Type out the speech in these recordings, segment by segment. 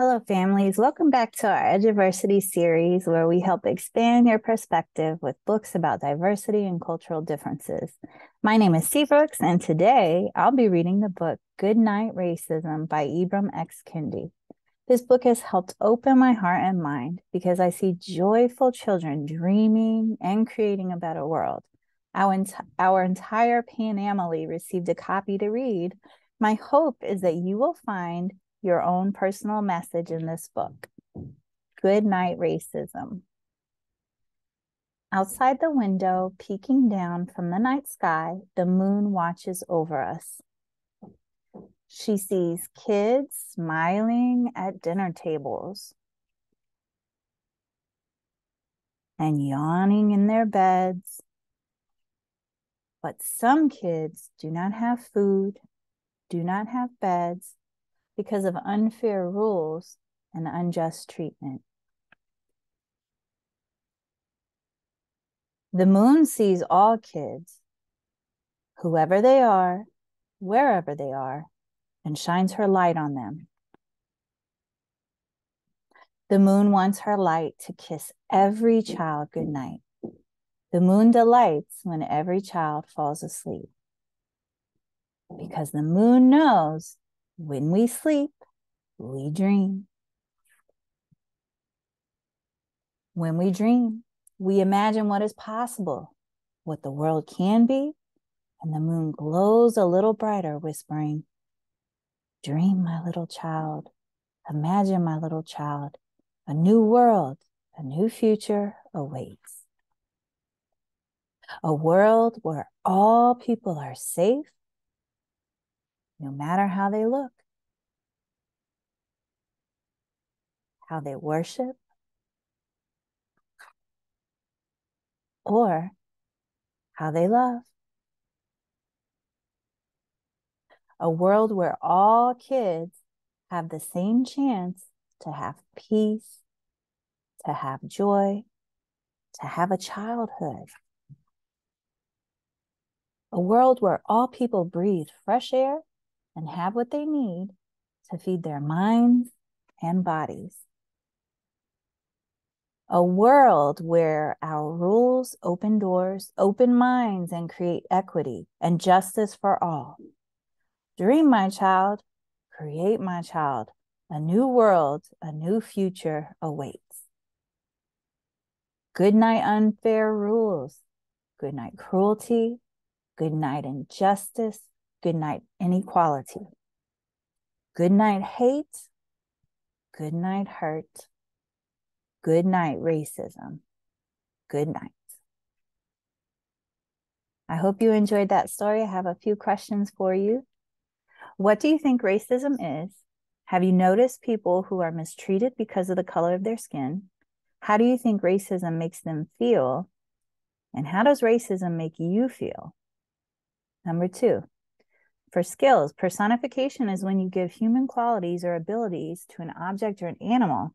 Hello, families. Welcome back to our Eduversity series, where we help expand your perspective with books about diversity and cultural differences. My name is C. Brooks, and today I'll be reading the book Goodnight Racism by Ibram X. Kendi. This book has helped open my heart and mind because I see joyful children dreaming and creating a better world. Our entire family received a copy to read. My hope is that you will find your own personal message in this book. Goodnight Racism. Outside the window, peeking down from the night sky, the moon watches over us. She sees kids smiling at dinner tables and yawning in their beds. But some kids do not have food, do not have beds, because of unfair rules and unjust treatment. The moon sees all kids, whoever they are, wherever they are, and shines her light on them. The moon wants her light to kiss every child goodnight. The moon delights when every child falls asleep, because the moon knows when we sleep, we dream. When we dream, we imagine what is possible, what the world can be, and the moon glows a little brighter, whispering, "Dream, my little child. Imagine, my little child. A new world, a new future awaits. A world where all people are safe, no matter how they look, how they worship, or how they love. A world where all kids have the same chance to have peace, to have joy, to have a childhood. A world where all people breathe fresh air and have what they need to feed their minds and bodies. A world where our rules open doors, open minds, and create equity and justice for all. Dream, my child. Create, my child. A new world, a new future awaits. Good night, unfair rules. Good night, cruelty. Good night, injustice. Good night, inequality. Good night, hate. Good night, hurt. Good night, racism. Good night. I hope you enjoyed that story. I have a few questions for you. What do you think racism is? Have you noticed people who are mistreated because of the color of their skin? How do you think racism makes them feel? And how does racism make you feel? Number 2, for skills, personification is when you give human qualities or abilities to an object or an animal.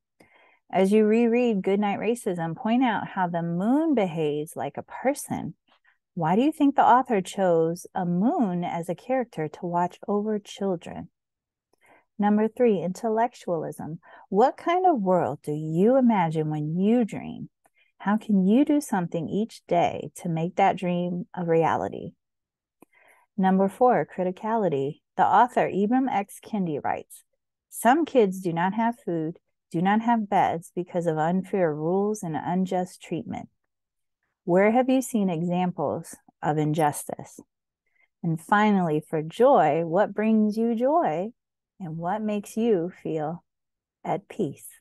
As you reread Goodnight Racism, point out how the moon behaves like a person. Why do you think the author chose a moon as a character to watch over children? Number 3, intellectualism. What kind of world do you imagine when you dream? How can you do something each day to make that dream a reality? Number 4, criticality. The author, Ibram X. Kendi, writes, "Some kids do not have food, do not have beds because of unfair rules and unjust treatment." Where have you seen examples of injustice? And finally, for joy, what brings you joy and what makes you feel at peace?